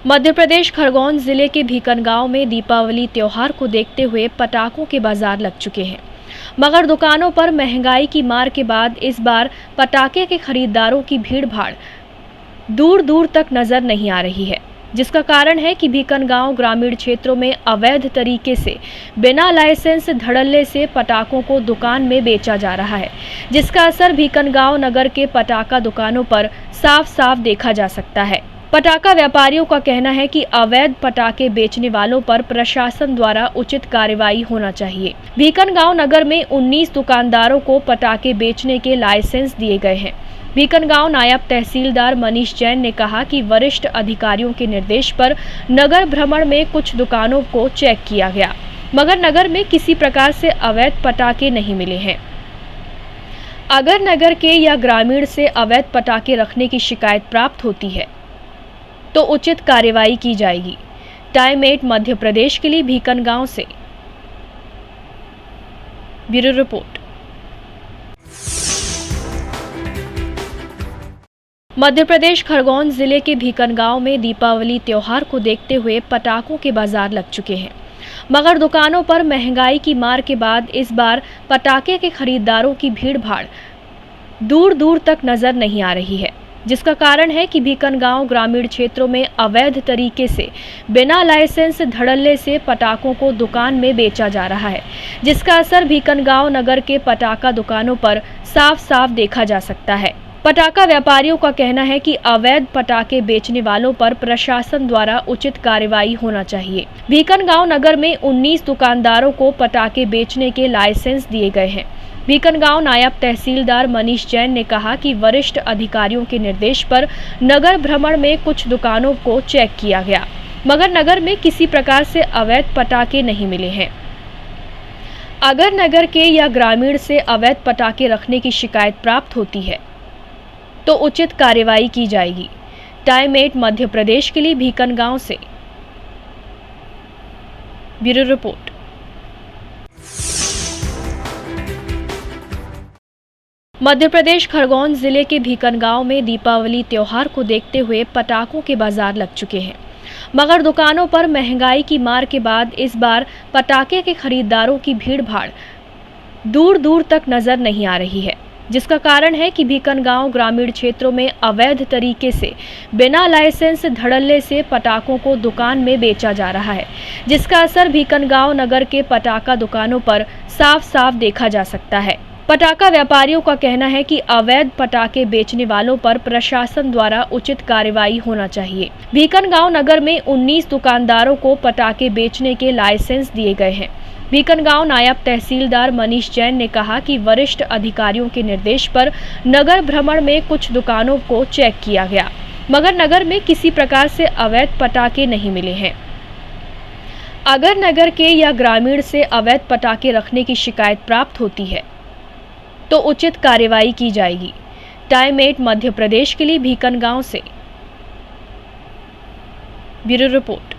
मध्य प्रदेश खरगोन जिले के भीकनगांव में दीपावली त्योहार को देखते हुए पटाखों के बाजार लग चुके हैं, मगर दुकानों पर महंगाई की मार के बाद इस बार पटाखे के खरीदारों की भीड़-भाड़ दूर दूर तक नजर नहीं आ रही है, जिसका कारण है कि भीकनगांव ग्रामीण क्षेत्रों में अवैध तरीके से बिना लाइसेंस धड़ल्ले से पटाखों को दुकान में बेचा जा रहा है, जिसका असर भीकनगांव नगर के पटाखा दुकानों पर साफ साफ देखा जा सकता है। पटाखा व्यापारियों का कहना है कि अवैध पटाखे बेचने वालों पर प्रशासन द्वारा उचित कार्रवाई होना चाहिए। भीकनगांव नगर में 19 दुकानदारों को पटाखे बेचने के लाइसेंस दिए गए हैं। भीकनगांव नायब तहसीलदार मनीष जैन ने कहा कि वरिष्ठ अधिकारियों के निर्देश पर नगर भ्रमण में कुछ दुकानों को चेक किया गया, मगर नगर में किसी प्रकार से अवैध पटाखे नहीं मिले हैं। अगर नगर के या ग्रामीण से अवैध पटाखे रखने की शिकायत प्राप्त होती है तो उचित कार्रवाई की जाएगी। टाइम 8 मध्य प्रदेश के लिए भीकनगांव से ब्यूरो रिपोर्ट। मध्य प्रदेश खरगोन जिले के भीकनगांव में दीपावली त्योहार को देखते हुए पटाखों के बाजार लग चुके हैं, मगर दुकानों पर महंगाई की मार के बाद इस बार पटाखे के खरीदारों की भीड़-भाड़ दूर दूर तक नजर नहीं आ रही है, जिसका कारण है कि भीकनगांव ग्रामीण क्षेत्रों में अवैध तरीके से बिना लाइसेंस धड़ल्ले से पटाखों को दुकान में बेचा जा रहा है, जिसका असर भीकनगांव नगर के पटाखा दुकानों पर साफ साफ देखा जा सकता है। पटाखा व्यापारियों का कहना है कि अवैध पटाखे बेचने वालों पर प्रशासन द्वारा उचित कार्रवाई होना चाहिए। भीकनगांव नगर में 19 दुकानदारों को पटाखे बेचने के लाइसेंस दिए गए हैं। भीकनगांव नायब तहसीलदार मनीष जैन ने कहा कि वरिष्ठ अधिकारियों के निर्देश पर नगर भ्रमण में कुछ दुकानों को चेक किया गया, मगर नगर में किसी प्रकार से अवैध पटाखे नहीं मिले हैं। अगर नगर के या ग्रामीण से अवैध पटाखे रखने की शिकायत प्राप्त होती है तो उचित कार्रवाई की जाएगी। टाइम 8 मध्य प्रदेश के लिए भीकनगांव से ब्यूरो रिपोर्ट। मध्य प्रदेश खरगोन जिले के भीकनगांव में दीपावली त्योहार को देखते हुए पटाखों के बाजार लग चुके हैं, मगर दुकानों पर महंगाई की मार के बाद इस बार पटाखे के खरीदारों की भीड़-भाड़ दूर दूर तक नजर नहीं आ रही है, जिसका कारण है कि भीकनगांव ग्रामीण क्षेत्रों में अवैध तरीके से बिना लाइसेंस धड़ल्ले से पटाखों को दुकान में बेचा जा रहा है, जिसका असर भीकनगांव नगर के पटाखा दुकानों पर साफ साफ देखा जा सकता है। पटाखा व्यापारियों का कहना है कि अवैध पटाखे बेचने वालों पर प्रशासन द्वारा उचित कार्रवाई होना चाहिए। भीकनगांव नगर में 19 दुकानदारों को पटाखे बेचने के लाइसेंस दिए गए हैं। भीकनगांव नायब तहसीलदार मनीष जैन ने कहा कि वरिष्ठ अधिकारियों के निर्देश पर नगर भ्रमण में कुछ दुकानों को चेक किया गया, मगर नगर में किसी प्रकार से अवैध पटाखे नहीं मिले हैं। अगर नगर के या ग्रामीण से अवैध पटाखे रखने की शिकायत प्राप्त होती है तो उचित कार्रवाई की जाएगी। टाइम 8 मध्य प्रदेश के लिए भीकनगांव से ब्यूरो रिपोर्ट।